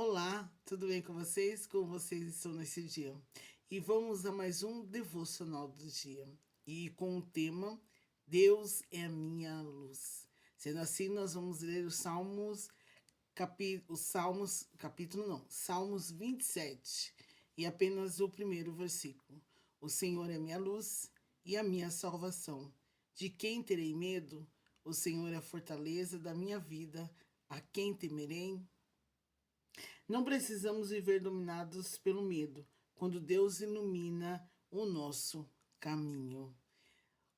Olá, tudo bem com vocês? Como vocês estão nesse dia? E vamos a mais um devocional do dia. E com o tema Deus é a minha luz. Sendo assim, nós vamos ler os capítulo não, Salmos 27 e apenas o primeiro versículo. O Senhor é minha luz e a minha salvação. De quem terei medo? O Senhor é a fortaleza da minha vida. A quem temerei? Não precisamos viver dominados pelo medo, quando Deus ilumina o nosso caminho.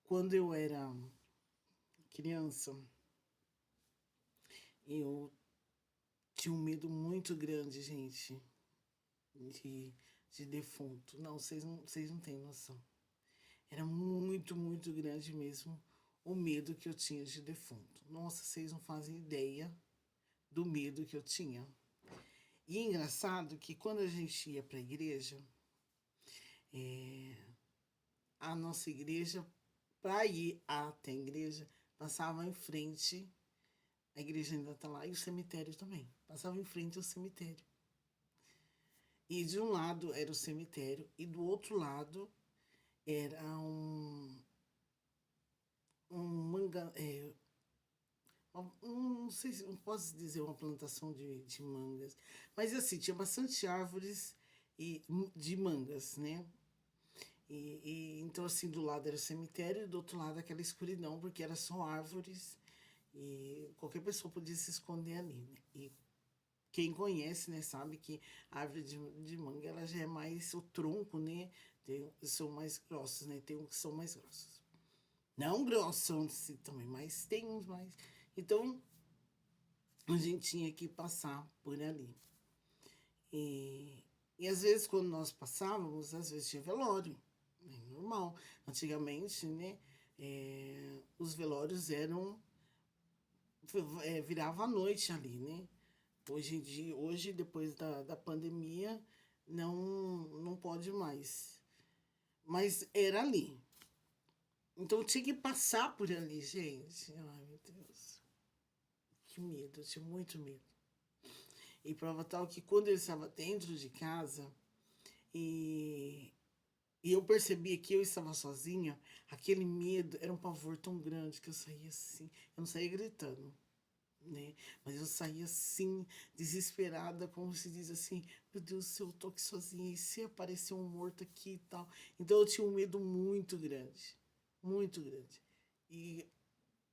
Quando eu era criança, eu tinha um medo muito grande, gente, de, de defunto. Não, vocês não têm noção. Era muito, muito grande mesmo o medo que eu tinha de defunto. Nossa, vocês não fazem ideia do medo que eu tinha. E é engraçado que quando a gente ia para a igreja, a nossa igreja, para ir até a igreja, passava em frente, a igreja ainda está lá, e o cemitério também, passava em frente ao cemitério. E de um lado era o cemitério, e do outro lado era um manga, não sei se não posso dizer uma plantação de mangas, mas assim, tinha bastante árvores de mangas, né? Então, assim, do lado era o cemitério e do outro lado aquela escuridão, porque era só árvores e qualquer pessoa podia se esconder ali, né? E quem conhece, né, sabe que a árvore de manga, ela já é mais o tronco, né? São mais grossos, né? Tem uns que são mais grossos. Não grossos assim, também, mas tem uns mais. Então, a gente tinha que passar por ali. E às vezes, quando nós passávamos, às vezes tinha velório. É normal. Antigamente, né? Os velórios eram. Virava a noite ali, né? Hoje em dia, hoje, depois da pandemia, não pode mais. Mas era ali. Então tinha que passar por ali, gente. Ai, meu Deus. Que medo, eu tinha muito medo. E prova tal que quando eu estava dentro de casa e E eu percebia que eu estava sozinha, aquele medo era um pavor tão grande que eu saía assim. Eu não saía gritando, né? Mas eu saía assim, desesperada, como se diz assim: meu Deus, se eu tô aqui sozinha e se aparecer um morto aqui e tal. Então eu tinha um medo muito grande, muito grande. E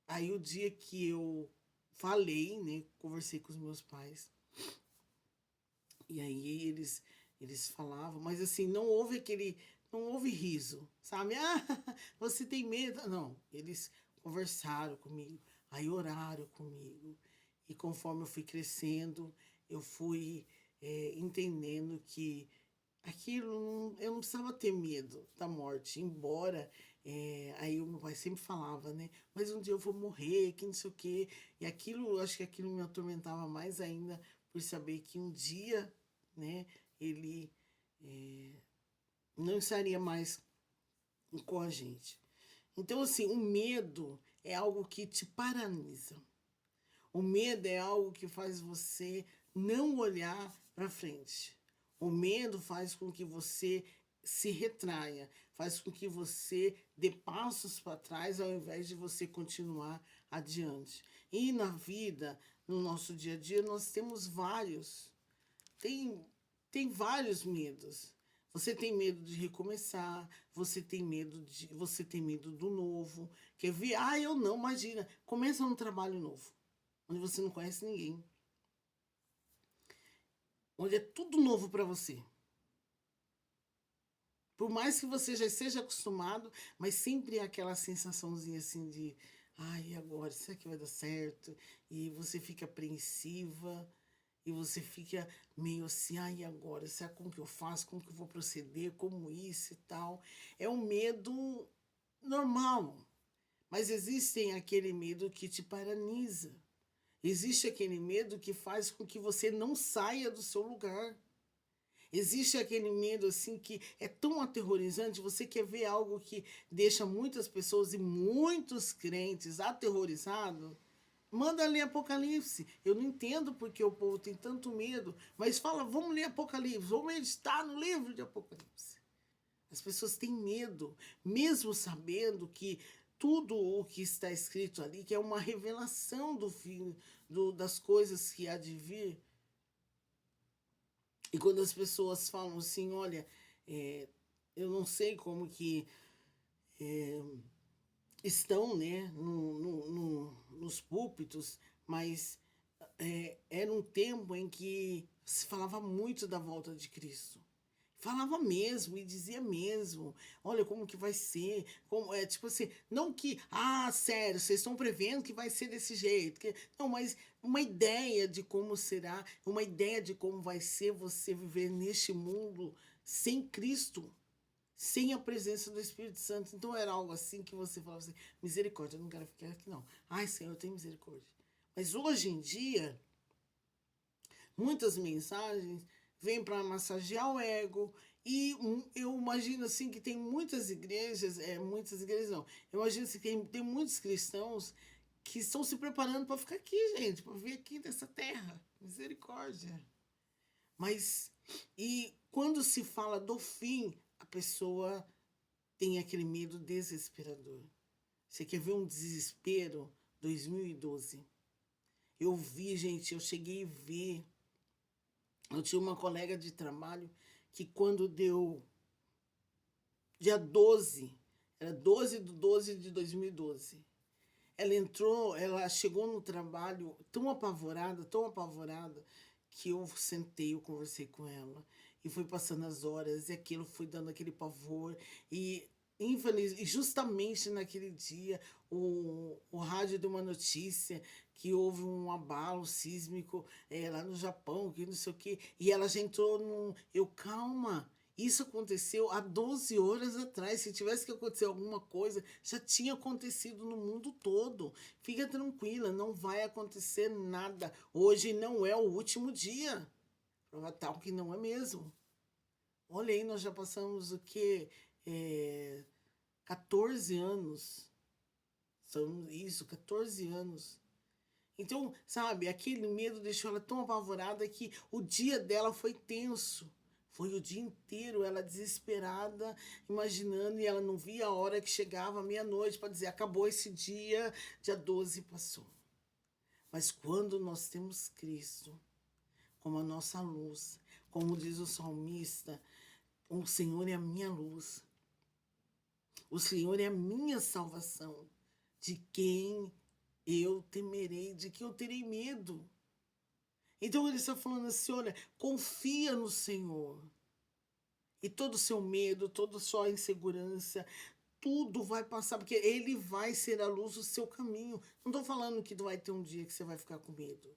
aí o dia que eu falei, né? Conversei com os meus pais, e aí eles falavam, mas assim, não houve riso, sabe? Ah, você tem medo? Não, eles conversaram comigo, aí oraram comigo. E conforme eu fui crescendo, eu fui entendendo que eu não precisava ter medo da morte, embora aí o meu pai sempre falava, né? Mas um dia eu vou morrer, que não sei o quê. E aquilo, eu acho que aquilo me atormentava mais ainda por saber que um dia, né, ele não estaria mais com a gente. Então, assim, o medo é algo que te paralisa. O medo é algo que faz você não olhar para frente. O medo faz com que você se retraia, faz com que você dê passos para trás ao invés de você continuar adiante. E na vida, no nosso dia a dia, nós temos vários. Tem, tem vários medos. Você tem medo de recomeçar, você tem medo do novo. Quer ver? Ah, eu não, imagina. Começa um trabalho novo onde você não conhece ninguém, onde é tudo novo para você. Por mais que você já esteja acostumado, mas sempre é aquela sensaçãozinha assim de, ai, agora, será que vai dar certo? E você fica apreensiva, e você fica meio assim, ai, agora, será como que eu faço? Como que eu vou proceder? Como isso e tal? É um medo normal, mas existem aquele medo que te paralisa. Existe aquele medo que faz com que você não saia do seu lugar. Existe aquele medo assim que é tão aterrorizante, você quer ver algo que deixa muitas pessoas e muitos crentes aterrorizados? Manda ler Apocalipse. Eu não entendo porque o povo tem tanto medo, mas fala, vamos ler Apocalipse, vamos meditar no livro de Apocalipse. As pessoas têm medo, mesmo sabendo que tudo o que está escrito ali, que é uma revelação do fim, das coisas que há de vir. E quando as pessoas falam assim, olha, eu não sei como que estão, né, nos púlpitos, mas era um tempo em que se falava muito da volta de Cristo. Falava mesmo e dizia mesmo, olha como que vai ser, como é tipo assim, não que, sério, vocês estão prevendo que vai ser desse jeito, não, mas uma ideia de como será, uma ideia de como vai ser você viver neste mundo sem Cristo, sem a presença do Espírito Santo. Então era algo assim que você falava assim, misericórdia, eu não quero ficar aqui não. Ai, Senhor, tem misericórdia. Mas hoje em dia, muitas mensagens vêm para massagear o ego. E eu imagino assim que tem muitas igrejas não. Eu imagino assim, que tem muitos cristãos que estão se preparando para ficar aqui, gente, para vir aqui nessa terra. Misericórdia. Mas, e quando se fala do fim, a pessoa tem aquele medo desesperador. Você quer ver um desespero? 2012. Eu vi, gente, eu cheguei a ver. Eu tinha uma colega de trabalho que quando deu dia 12, era 12/12/2012, ela chegou no trabalho tão apavorada, que eu sentei, eu conversei com ela, e foi passando as horas, e aquilo foi dando aquele pavor, e infeliz, e justamente naquele dia, o rádio deu uma notícia que houve um abalo sísmico lá no Japão, que não sei o quê, e ela já entrou num... calma, isso aconteceu há 12 horas atrás. Se tivesse que acontecer alguma coisa, já tinha acontecido no mundo todo. Fica tranquila, não vai acontecer nada. Hoje não é o último dia. Prova tal que não é mesmo. Olha aí, nós já passamos o quê? 14 anos. São isso, 14 anos. Então, sabe, aquele medo deixou ela tão apavorada que o dia dela foi tenso. Foi o dia inteiro, ela desesperada, imaginando, e ela não via a hora que chegava meia-noite para dizer, acabou esse dia, dia 12 passou. Mas quando nós temos Cristo como a nossa luz, como diz o salmista, o Senhor é a minha luz, o Senhor é a minha salvação, de quem eu temerei, de quem eu terei medo. Então ele está falando assim, olha, confia no Senhor. E todo o seu medo, toda a sua insegurança, tudo vai passar, porque ele vai ser a luz do seu caminho. Não estou falando que vai ter um dia que você vai ficar com medo.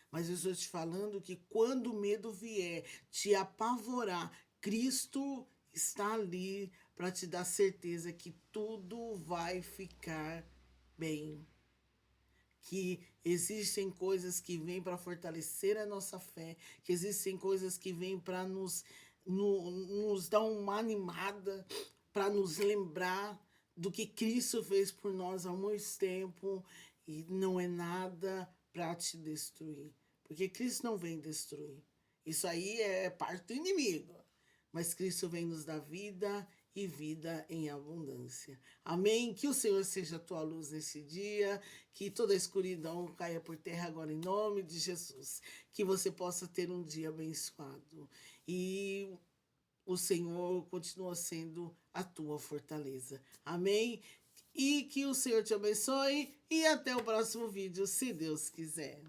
Mas eu estou te falando que quando o medo vier te apavorar, Cristo está ali para te dar certeza que tudo vai ficar bem. Que existem coisas que vêm para fortalecer a nossa fé, que existem coisas que vêm para nos dar uma animada, para nos lembrar do que Cristo fez por nós há muito tempo, e não é nada para te destruir, porque Cristo não vem destruir. Isso aí é parte do inimigo, mas Cristo vem nos dar vida e vida em abundância. Amém? Que o Senhor seja a tua luz nesse dia, que toda a escuridão caia por terra agora em nome de Jesus, que você possa ter um dia abençoado e o Senhor continua sendo a tua fortaleza. Amém? E que o Senhor te abençoe e até o próximo vídeo, se Deus quiser.